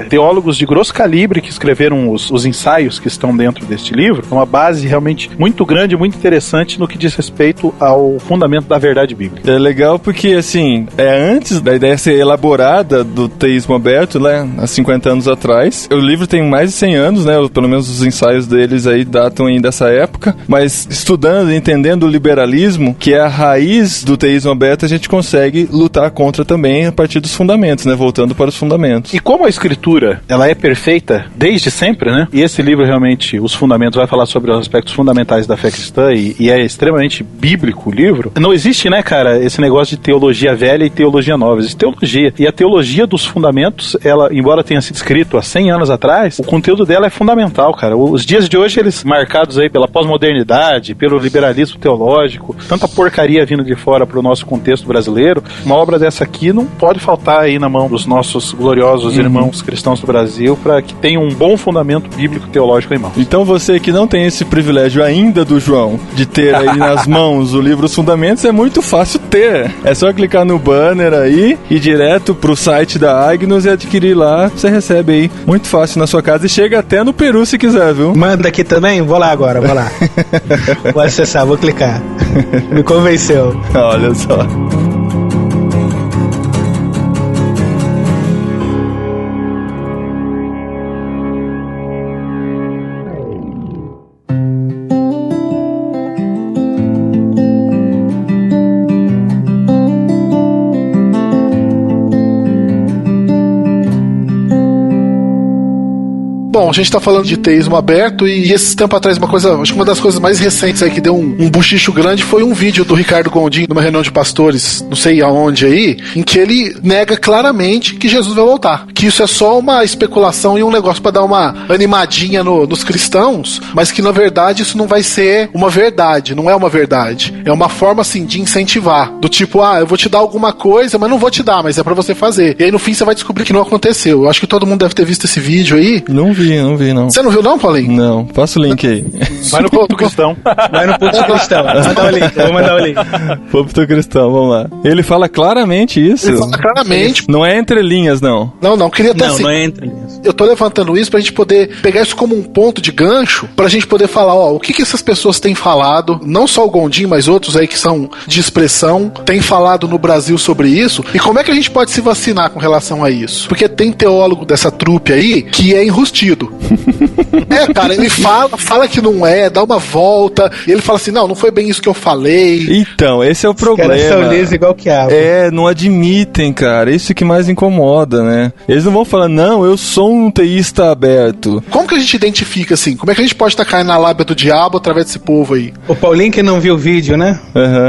teólogos de grosso calibre que escreveram os ensaios que estão dentro deste livro, uma base realmente muito grande, muito interessante no que diz respeito ao fundamento da verdade bíblica. É legal porque, assim, antes da ideia ser elaborada do teísmo aberto, né, há 50 anos atrás, o livro tem mais de 100 anos, né, pelo menos os ensaios deles aí datam aí dessa época, mas estudando e entendendo o liberalismo, que é a raiz do teísmo aberto, a gente consegue lutar contra também a partir dos fundamentos, né, voltando para os fundamentos. E como a escritura, ela é perfeita desde sempre, né, e esse livro realmente, Os Fundamentos, vai falar sobre os aspectos fundamentais da fé cristã e é extremamente bíblico o livro, não existe, né, cara, esse negócio de teologia velha e teologia nova, existe teologia, e a teologia dos fundamentos, ela, embora tenha sido escrito há 100 anos atrás, o conteúdo dela é fundamental, cara. Os dias de hoje, eles marcados aí pela pós-modernidade, pelo liberalismo teológico, tanta porcaria vindo de fora pro nosso contexto brasileiro, uma obra dessa aqui não pode faltar aí na mão dos nossos gloriosos irmãos cristãos do Brasil, para que tenha um bom fundamento bíblico teológico em mãos. Então você que não tem esse privilégio ainda do João, de ter aí nas mãos o livro Os Fundamentos, é muito fácil ter. É só clicar no banner aí, ir direto pro site da Agnus e adquirir lá. Você recebe aí muito fácil na sua casa e chega até no Peru se quiser, viu? Manda aqui também? Vou lá agora, vou lá. Vou acessar, vou clicar. Me convenceu. Olha só. Bom, a gente tá falando de teísmo aberto e esse tempo atrás acho que uma das coisas mais recentes aí que deu um buchicho grande foi um vídeo do Ricardo Gondim numa reunião de pastores, não sei aonde aí, em que ele nega claramente que Jesus vai voltar. Que isso é só uma especulação e um negócio pra dar uma animadinha nos cristãos, mas que na verdade isso não vai ser uma verdade, não é uma verdade. É uma forma assim de incentivar, do tipo, eu vou te dar alguma coisa, mas não vou te dar, mas é pra você fazer. E aí no fim você vai descobrir que não aconteceu. Eu acho que todo mundo deve ter visto esse vídeo aí. Não vi. Você não viu não, Paulinho? Não, passa o link aí. Vai no Ponto Cristão. Vai no Ponto Cristão. Vou mandar o link. Ponto Cristão, vamos lá. Ele fala claramente isso. Ele fala claramente. Não é entre linhas, não. Não, queria até assim. Não é entre linhas. Eu tô levantando isso pra gente poder pegar isso como um ponto de gancho, pra gente poder falar, o que essas pessoas têm falado, não só o Gondim, mas outros aí que são de expressão, têm falado no Brasil sobre isso, e como é que a gente pode se vacinar com relação a isso? Porque tem teólogo dessa trupe aí que é enrustido. Cara, ele fala que não é, dá uma volta, e ele fala assim, não foi bem isso que eu falei. Então, esse é o problema. Os caras são lisos igual que aba. Não admitem, cara, isso que mais incomoda, né? Eles não vão falar, não, eu sou um teísta aberto. Como que a gente identifica assim? Como é que a gente pode estar caindo na lábia do diabo através desse povo aí? O Paulinho que não viu o vídeo, né?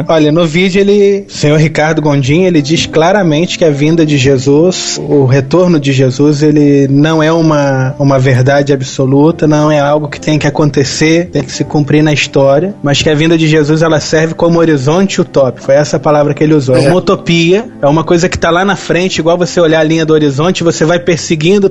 Olha, no vídeo o senhor Ricardo Gondim, ele diz claramente que a vinda de Jesus, o retorno de Jesus, ele não é uma verdade absoluta, não é algo que tem que acontecer, tem que se cumprir na história, mas que a vinda de Jesus, ela serve como horizonte utópico. Foi essa palavra que ele usou. É uma utopia, é uma coisa que está lá na frente, igual você olhar a linha do horizonte, você vai perseguindo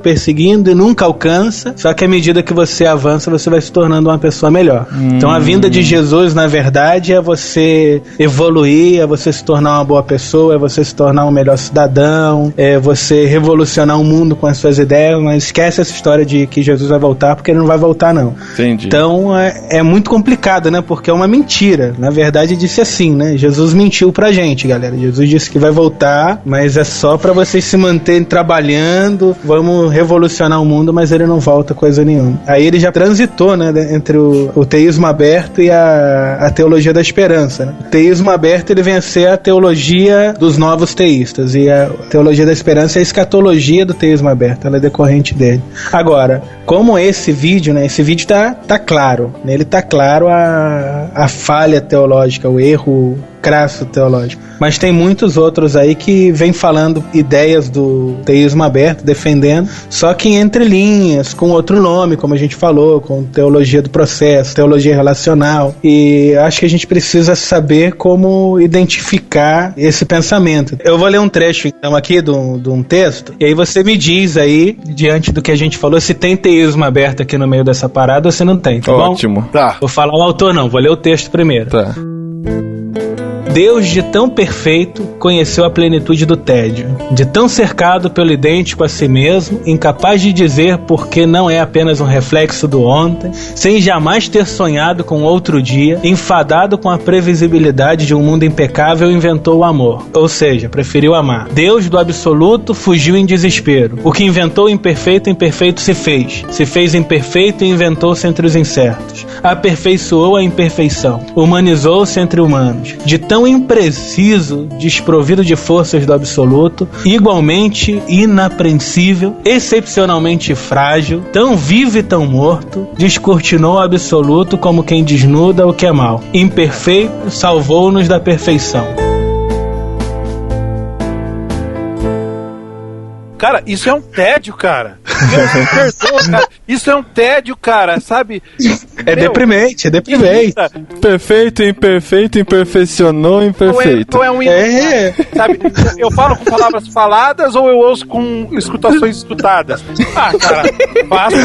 e nunca alcança, só que à medida que você avança, você vai se tornando uma pessoa melhor. Então a vinda de Jesus, na verdade, é você evoluir, é você se tornar uma boa pessoa, é você se tornar um melhor cidadão, é você revolucionar o mundo com as suas ideias, mas esquece essa história de que Jesus vai voltar, porque ele não vai voltar, não. Entendi. Então é muito complicado, né? Porque é uma mentira. Na verdade, disse assim, né? Jesus mentiu pra gente, galera. Jesus disse que vai voltar, mas é só pra vocês se manterem trabalhando, vamos revolucionar o mundo, mas ele não volta coisa nenhuma. Aí ele já transitou, né? Entre o teísmo aberto e a teologia da esperança, né? O teísmo aberto, ele vem a ser a teologia dos novos teístas, e a teologia da esperança é a escatologia do teísmo aberto, ela é decorrente dele. Agora, como esse vídeo, né? Esse vídeo tá claro. Nele tá claro a falha teológica, o erro crasso teológico. Mas tem muitos outros aí que vêm falando ideias do teísmo aberto, defendendo, só que entre linhas, com outro nome, como a gente falou, com teologia do processo, teologia relacional. E acho que a gente precisa saber como identificar esse pensamento. Eu vou ler um trecho, então, aqui de um texto, e aí você me diz aí, diante do que a gente falou, se tem teísmo aberto aqui no meio dessa parada ou se não tem, tá bom? Ótimo. Tá. Vou falar o autor não, vou ler o texto primeiro. Tá. Deus de tão perfeito conheceu a plenitude do tédio, de tão cercado pelo idêntico a si mesmo, incapaz de dizer porque não é apenas um reflexo do ontem, sem jamais ter sonhado com outro dia, enfadado com a previsibilidade de um mundo impecável, inventou o amor, ou seja, preferiu amar. Deus do absoluto fugiu em desespero. O que inventou o imperfeito, imperfeito se fez imperfeito e inventou-se entre os incertos. Aperfeiçoou a imperfeição, humanizou-se entre humanos. De tão impreciso, desprovido de forças do absoluto, igualmente inapreensível, excepcionalmente frágil, tão vivo e tão morto, descortinou o absoluto como quem desnuda o que é mal. Imperfeito, salvou-nos da perfeição. Cara, isso é um tédio, cara. Cara. Isso é um tédio, cara, sabe? É deprimente, é deprimente. Perfeito, imperfeito, imperfeicionou, imperfeito. Ou é um sabe? Eu falo com palavras faladas ou eu ouço com escutações escutadas? Ah, cara, faça.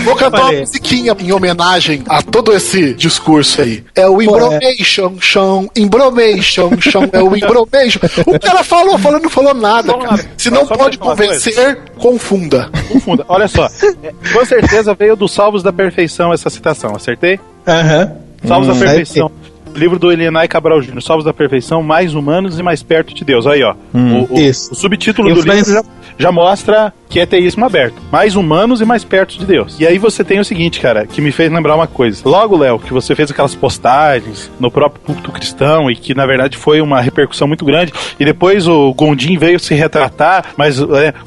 Vou cantar uma musiquinha em homenagem a todo esse discurso aí. É o embromation, chão, embromation, chão, é o embromation. O cara falou, não falou nada, cara. Se não pode convencer, confunda. Olha só, com certeza veio dos Salvos da Perfeição essa citação, acertei? Aham. Salvos da Perfeição. Livro do Elianai Cabral Júnior, Salvos da Perfeição, mais humanos e mais perto de Deus. Aí, ó. O subtítulo do livro já mostra que é teísmo aberto. Mais humanos e mais perto de Deus. E aí você tem o seguinte, cara, que me fez lembrar uma coisa. Logo, Léo, que você fez aquelas postagens no próprio culto cristão e que, na verdade, foi uma repercussão muito grande. E depois o Gondim veio se retratar, mas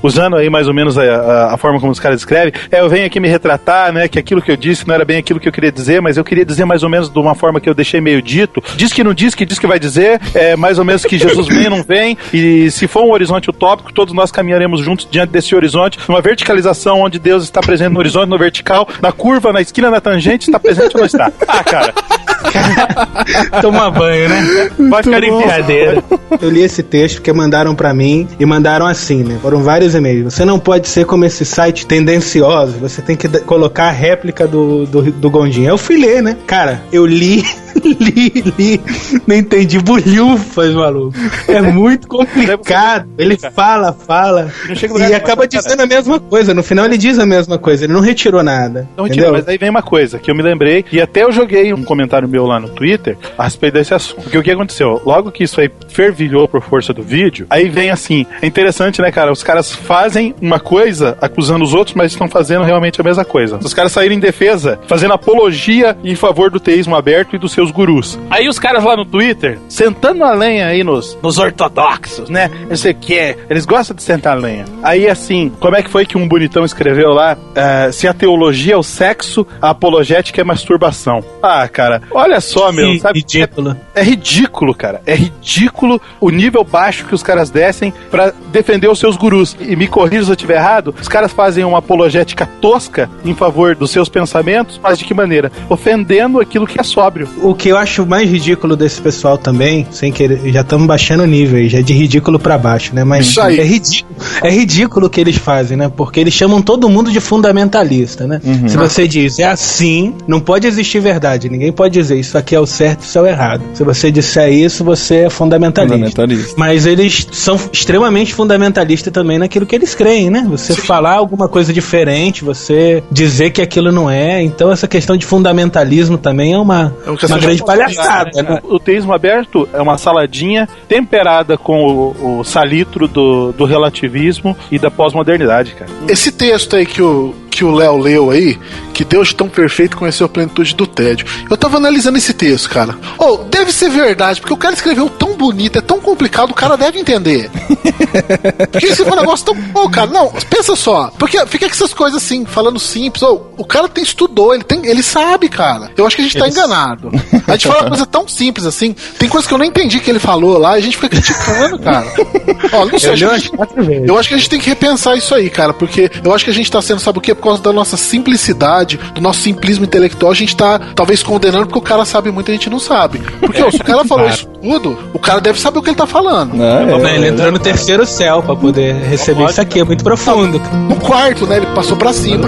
usando aí mais ou menos a forma como os caras escrevem. Eu venho aqui me retratar, né, que aquilo que eu disse não era bem aquilo que eu queria dizer, mas eu queria dizer mais ou menos de uma forma que eu deixei meio dito. Diz que não diz, que diz que vai dizer. Mais ou menos que Jesus vem ou não vem. E se for um horizonte utópico, todos nós caminharemos juntos diante desse horizonte, numa verticalização onde Deus está presente no horizonte, no vertical, na curva, na esquina, na tangente, está presente ou não está? Ah, cara. Toma banho, né? Vai ficar em piadeira. Eu li esse texto porque mandaram pra mim e mandaram assim, né? Foram vários e-mails. Você não pode ser como esse site tendencioso, você tem que colocar a réplica do Gondim. Eu fui ler, né? Cara, eu li, não entendi bolhufas, maluco. É muito complicado. Ele fala e acaba dizendo a mesma coisa. No final ele diz a mesma coisa, ele não retirou nada. Não retirou, mas aí vem uma coisa que eu me lembrei, e até eu joguei um comentário meu lá no Twitter a respeito desse assunto. Porque o que aconteceu? Logo que isso aí fervilhou por força do vídeo, aí vem assim, é interessante, né, cara? Os caras fazem uma coisa acusando os outros, mas estão fazendo realmente a mesma coisa. Os caras saíram em defesa, fazendo apologia em favor do teísmo aberto e dos seus gurus. Aí os caras lá no Twitter, sentando a lenha aí nos ortodoxos, né? Não sei o que, eles gostam de sentar a lenha. Aí assim, como é que foi que um bonitão escreveu lá? Se a teologia é o sexo, a apologética é masturbação. Ah, cara, olha só, meu, sabe? Ridículo. É ridículo, cara. É ridículo o nível baixo que os caras descem pra defender os seus gurus. E me corrija se eu estiver errado, os caras fazem uma apologética tosca em favor dos seus pensamentos, mas de que maneira? Ofendendo aquilo que é sóbrio. O que eu acho mais ridículo desse pessoal também, sem querer, já estamos baixando o nível aí, já é de ridículo pra baixo, né? Mas é ridículo o que eles fazem, né? Porque eles chamam todo mundo de fundamentalista, né? Uhum. Se você diz, é assim, não pode existir verdade, ninguém pode dizer isso aqui é o certo, isso é o errado. Se você disser isso, você é fundamentalista. Mas eles são extremamente fundamentalistas também naquilo que eles creem, né? Você falar alguma coisa diferente, você dizer que aquilo não é, então essa questão de fundamentalismo também é uma grande palhaçada, né? O teísmo aberto é uma saladinha temperada com o salitro do relativismo e da pós-modernidade, cara. Esse texto aí que que o Léo leu aí, que Deus tão perfeito conheceu a plenitude do tédio. Eu tava analisando esse texto, cara. Deve ser verdade, porque o cara escreveu tão bonito, é tão complicado, o cara deve entender. Porque esse foi um negócio tão... cara, não, pensa só. Porque fica com essas coisas assim, falando simples. O cara estudou, ele sabe, cara. Eu acho que a gente tá enganado. A gente fala coisa tão simples assim, tem coisas que eu não entendi que ele falou lá, e a gente fica criticando, cara. Não sei, eu acho que a gente tem que repensar isso aí, cara, porque eu acho que a gente tá sendo, sabe o quê? Por causa da nossa simplicidade, do nosso simplismo intelectual, a gente tá talvez condenando porque o cara sabe muito e a gente não sabe. Porque se o cara falou isso tudo, o cara deve saber o que ele tá falando. Ele entrou no terceiro céu pra poder receber isso aqui, é muito profundo. No quarto, né? Ele passou pra cima.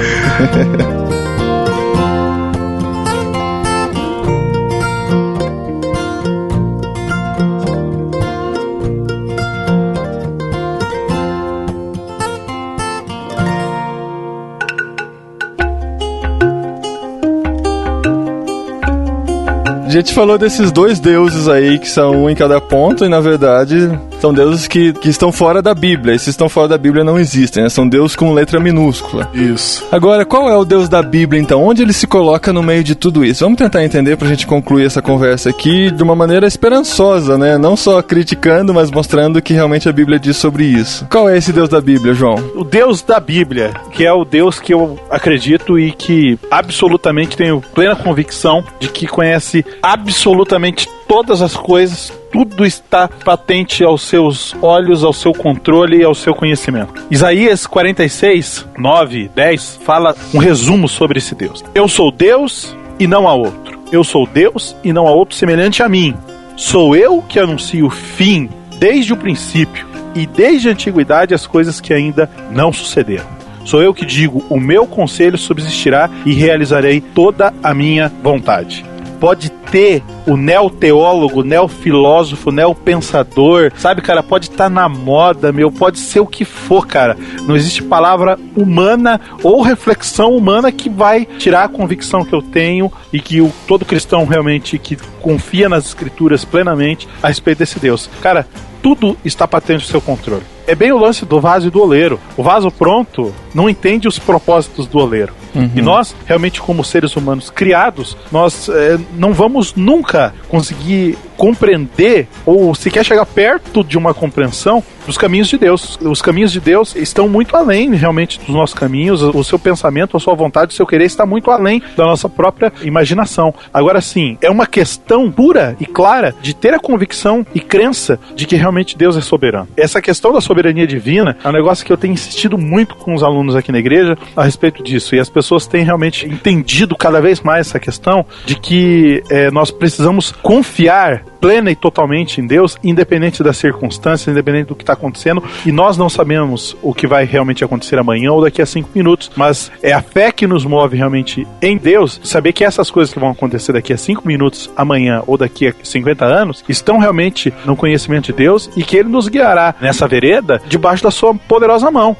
A gente falou desses dois deuses aí, que são um em cada ponto, e na verdade são deuses que estão fora da Bíblia. Esses estão fora da Bíblia não existem, né? São deuses com letra minúscula. Isso. Agora, qual é o Deus da Bíblia, então? Onde ele se coloca no meio de tudo isso? Vamos tentar entender pra gente concluir essa conversa aqui de uma maneira esperançosa, né? Não só criticando, mas mostrando que realmente a Bíblia diz sobre isso. Qual é esse Deus da Bíblia, João? O Deus da Bíblia, que é o Deus que eu acredito e que absolutamente tenho plena convicção de que conhece absolutamente todas as coisas, tudo está patente aos seus olhos, ao seu controle e ao seu conhecimento. Isaías 46, 9, 10 fala um resumo sobre esse Deus. Eu sou Deus e não há outro. Eu sou Deus e não há outro semelhante a mim. Sou eu que anuncio o fim desde o princípio e desde a antiguidade as coisas que ainda não sucederam. Sou eu que digo, o meu conselho subsistirá e realizarei toda a minha vontade. Pode ter o neoteólogo, neofilósofo, neopensador, sabe, cara, pode estar na moda, pode ser o que for, cara. Não existe palavra humana ou reflexão humana que vai tirar a convicção que eu tenho e que todo cristão realmente que confia nas escrituras plenamente a respeito desse Deus. Cara, tudo está patente no seu controle. É bem o lance do vaso e do oleiro. O vaso pronto não entende os propósitos do oleiro. E nós, realmente, como seres humanos criados, nós não vamos nunca conseguir compreender ou sequer chegar perto de uma compreensão dos caminhos de Deus. Os caminhos de Deus estão muito além, realmente, dos nossos caminhos. O seu pensamento, a sua vontade, o seu querer está muito além da nossa própria imaginação. Agora, sim, é uma questão pura e clara de ter a convicção e crença de que realmente Deus é soberano. Essa questão da soberania divina é um negócio que eu tenho insistido muito com os alunos aqui na igreja a respeito disso. E as pessoas têm realmente entendido cada vez mais essa questão de que nós precisamos confiar plena e totalmente em Deus, independente das circunstâncias, independente do que está acontecendo, e nós não sabemos o que vai realmente acontecer amanhã ou daqui a 5 minutos, mas é a fé que nos move realmente em Deus, saber que essas coisas que vão acontecer daqui a 5 minutos, amanhã ou daqui a 50 anos, estão realmente no conhecimento de Deus e que Ele nos guiará nessa vereda debaixo da sua poderosa mão.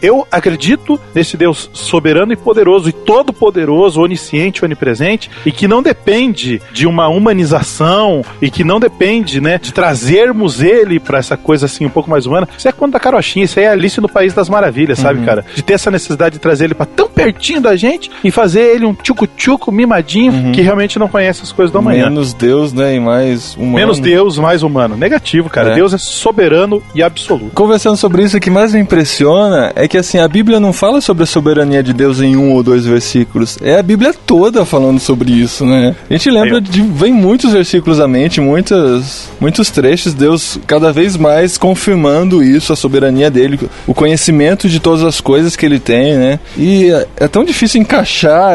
Eu acredito nesse Deus soberano e poderoso, e todo-poderoso, onisciente, onipresente, e que não depende de uma humanização e que não depende, né, de trazermos ele pra essa coisa assim um pouco mais humana. Isso é conto da carochinha, isso aí é Alice no País das Maravilhas, sabe, cara? De ter essa necessidade de trazer ele pra tão pertinho da gente e fazer ele um tchucu-tchucu mimadinho que realmente não conhece as coisas do amanhã. Menos Deus, né, e mais humano. Menos Deus, mais humano. Negativo, cara. Deus é soberano e absoluto. Conversando sobre isso, o que mais me impressiona é que, assim, a Bíblia não fala sobre a soberania de Deus em 1 ou 2 versículos. É a Bíblia toda falando sobre isso, né? A gente lembra vem muitos versículos à mente, muitos trechos, Deus cada vez mais confirmando isso, a soberania dele, o conhecimento de todas as coisas que ele tem, né? E é tão difícil encaixar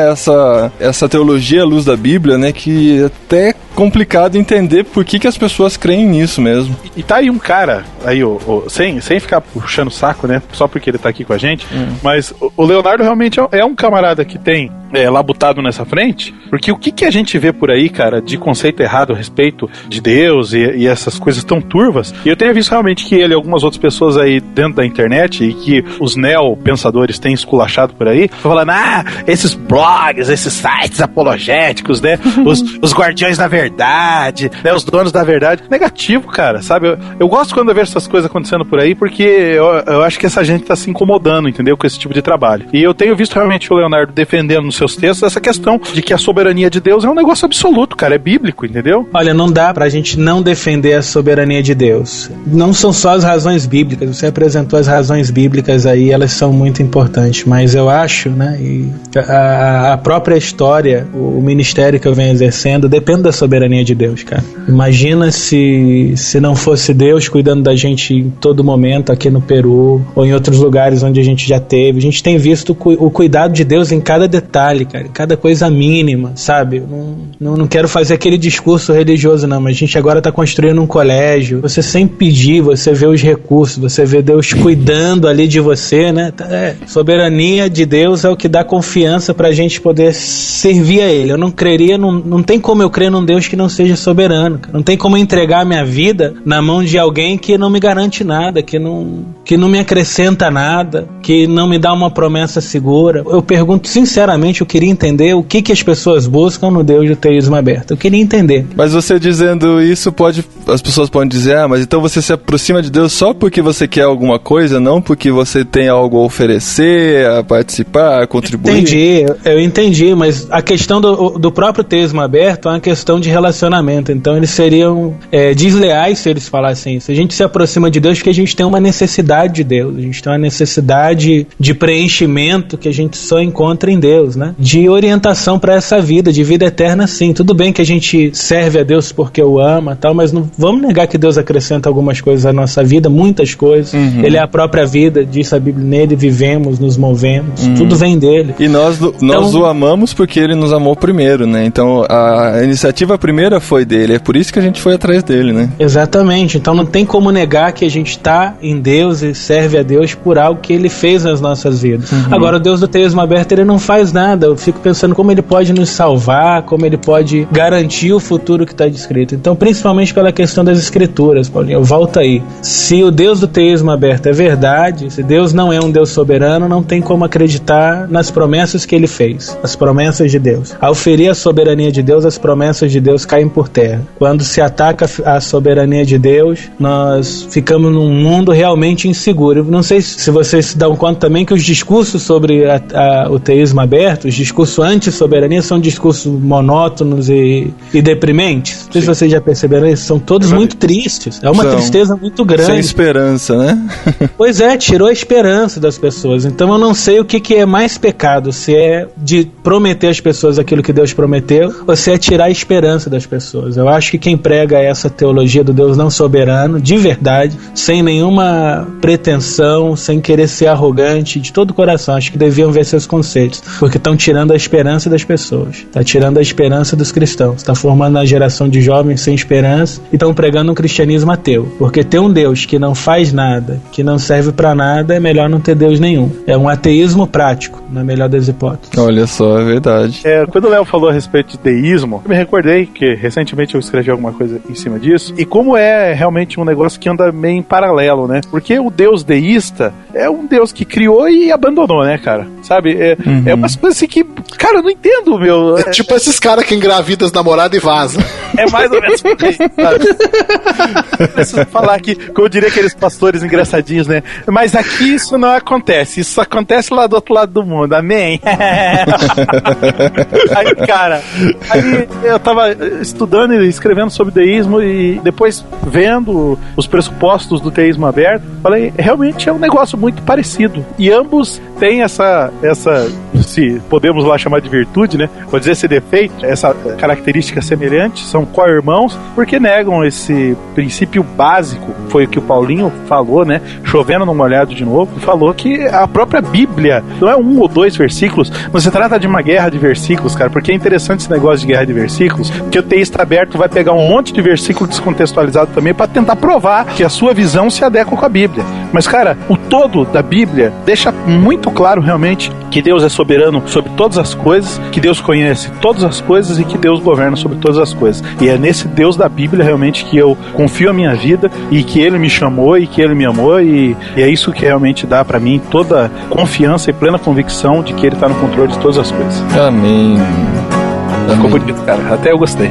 essa teologia à luz da Bíblia, né? Que é até complicado entender por que as pessoas creem nisso mesmo. E tá aí um cara, aí, sem ficar puxando o saco, né? Só porque ele tá aqui com a gente, mas o Leonardo realmente é um camarada que tem labutado nessa frente, porque o que a gente vê por aí, cara, de conceito errado a respeito de Deus e essas coisas tão turvas, e eu tenho visto realmente que ele e algumas outras pessoas aí dentro da internet, e que os neopensadores têm esculachado por aí, falando, esses blogs, esses sites apologéticos, né, os guardiões da verdade, verdade, né, os donos da verdade. Negativo, cara, sabe? Eu gosto quando eu vejo essas coisas acontecendo por aí, porque eu acho que essa gente tá se incomodando, entendeu? Com esse tipo de trabalho. E eu tenho visto realmente o Leonardo defendendo nos seus textos essa questão de que a soberania de Deus é um negócio absoluto, cara, é bíblico, entendeu? Olha, não dá pra gente não defender a soberania de Deus. Não são só as razões bíblicas, você apresentou as razões bíblicas aí, elas são muito importantes, mas eu acho, né, e a própria história, o ministério que eu venho exercendo, depende da soberania de Deus, cara. Imagina se não fosse Deus cuidando da gente em todo momento, aqui no Peru, ou em outros lugares onde a gente já teve. A gente tem visto o cuidado de Deus em cada detalhe, cara, em cada coisa mínima, sabe? Não quero fazer aquele discurso religioso, não, mas a gente agora tá construindo um colégio, você sem pedir, você vê os recursos, você vê Deus cuidando ali de você, né? Soberania de Deus é o que dá confiança pra gente poder servir a Ele. Eu não creria, não tem como eu crer num Deus que não seja soberano, cara. Não tem como eu entregar a minha vida na mão de alguém que não me garante nada, que não me acrescenta nada, que não me dá uma promessa segura. Eu pergunto sinceramente, eu queria entender o que as pessoas buscam no Deus do teísmo aberto. Eu queria entender. Mas você dizendo isso, as pessoas podem dizer, mas então você se aproxima de Deus só porque você quer alguma coisa, não porque você tem algo a oferecer, a participar, a contribuir? Eu entendi, mas a questão do próprio teísmo aberto é uma questão de relacionamento, então eles seriam desleais se eles falassem isso. A gente se aproxima de Deus porque a gente tem uma necessidade de Deus, a gente tem uma necessidade de preenchimento que a gente só encontra em Deus, né? De orientação para essa vida, de vida eterna, sim. Tudo bem que a gente serve a Deus porque o ama, tal, mas não vamos negar que Deus acrescenta algumas coisas à nossa vida, muitas coisas. Ele é a própria vida, diz a Bíblia, nele vivemos, nos movemos, tudo vem dele. E nós o amamos porque ele nos amou primeiro, né? Então a iniciativa primeira foi dele, é por isso que a gente foi atrás dele, né? Exatamente, então não tem como negar que a gente está em Deus e serve a Deus por algo que ele fez nas nossas vidas. Agora, o Deus do teísmo aberto, ele não faz nada. Eu fico pensando como ele pode nos salvar, como ele pode garantir o futuro que está descrito. Então, principalmente pela questão das escrituras, Paulinho, volta aí. Se o Deus do teísmo aberto é verdade, se Deus não é um Deus soberano, não tem como acreditar nas promessas que ele fez, as promessas de Deus. Ao ferir a soberania de Deus, as promessas de Deus caem por terra. Quando se ataca a soberania de Deus, nós ficamos num mundo realmente inseguro. Não sei se vocês se dão conta também que os discursos sobre o teísmo aberto, os discursos anti-soberania, são discursos monótonos e deprimentes. Não sei se vocês já perceberam isso, são todos muito tristes. É uma tristeza muito grande. Sem esperança, né? Pois é, tirou a esperança das pessoas. Então eu não sei o que é mais pecado, se é de prometer às pessoas aquilo que Deus prometeu, ou se é tirar a esperança das pessoas. Eu acho que quem prega essa teologia do Deus não soberano, de verdade, sem nenhuma pretensão, sem querer ser arrogante, de todo o coração, acho que deviam ver seus conceitos, porque estão tirando a esperança das pessoas, está tirando a esperança dos cristãos, está formando uma geração de jovens sem esperança e estão pregando um cristianismo ateu, porque ter um Deus que não faz nada, que não serve para nada, é melhor não ter Deus nenhum. É um ateísmo prático, na melhor das hipóteses. Olha só, é verdade. Quando o Léo falou a respeito de deísmo, eu me recordei que recentemente eu escrevi alguma coisa em cima disso, e como é realmente um negócio que anda meio em paralelo, né? Porque o Deus deísta é um Deus que criou e abandonou, né, cara? Sabe? É umas coisas assim que, cara, eu não entendo, meu. É tipo esses caras que engravidam as namoradas e vazam. É mais ou menos por aí, sabe? Preciso falar aqui, como eu diria aqueles pastores engraçadinhos, né? Mas aqui isso não acontece. Isso acontece lá do outro lado do mundo. Amém? Aí, cara, eu tava estudando e escrevendo sobre deísmo e depois vendo os pressupostos do teísmo aberto, falei, realmente é um negócio muito parecido. E ambos têm essa se podemos lá chamar de virtude, né? Vou dizer esse defeito, essa característica semelhante, são co-irmãos, porque negam esse princípio básico, foi o que o Paulinho falou, né? Chovendo no molhado de novo, falou que a própria Bíblia não é 1 ou 2 versículos, mas se trata de uma guerra de versículos, cara, porque é interessante esse negócio de guerra de versículos, porque o teísta aberto vai pegar um monte de versículo descontextualizado também para tentar provar que a sua visão se adequa com a Bíblia. Mas, cara, o todo da Bíblia deixa muito claro realmente que Deus é soberano sobre todas as coisas, que Deus conhece todas as coisas e que Deus governa sobre todas as coisas. E é nesse Deus da Bíblia realmente que eu confio a minha vida e que Ele me chamou e que Ele me amou e é isso que realmente dá pra mim toda confiança e plena convicção de que Ele tá no controle de todas as coisas. Amém. Ficou bonito, cara. Até eu gostei.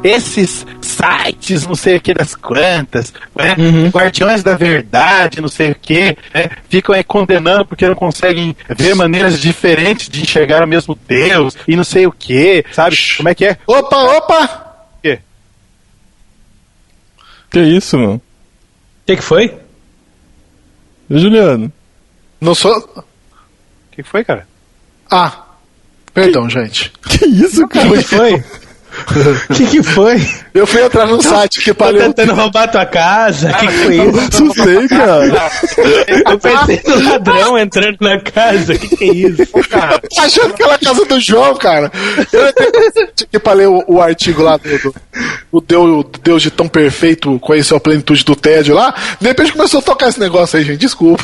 Esses sites, não sei o que das quantas, né? Guardiões da verdade, não sei o que, né? Ficam condenando porque não conseguem ver maneiras diferentes de enxergar o mesmo Deus e não sei o que, sabe? Como é que é? Opa! Que? Que isso, mano? O que foi? E Juliano? Não sou. O que foi, cara? Ah, perdão, gente. Que isso, cara? O que foi? O que foi? Eu fui entrar num site que Tô palhou. tentando roubar tua casa. O que foi isso? Não sei, cara. Eu pensei no ladrão entrando na casa. O que é isso? Cara, Tô achando que era a casa do João, cara. Eu entrei num site que palhei o artigo lá do Deus de tão perfeito conheceu a plenitude do tédio lá. De repente começou a tocar esse negócio aí, gente. Desculpa.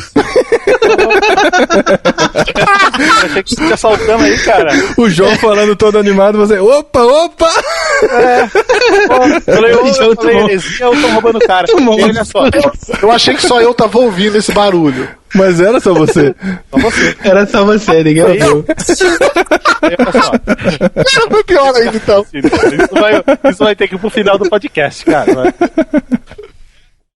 eu achei que você tinha saltando aí, cara. O João falando todo animado, você. Opa! Eu falei heresia, eu tô roubando o cara. E olha só, Eu achei que só eu tava ouvindo esse barulho. Mas era só você. só você. Era só você, ninguém ouviu. Olha só. Era foi pior ainda, então. Isso vai ter que ir pro final do podcast, cara.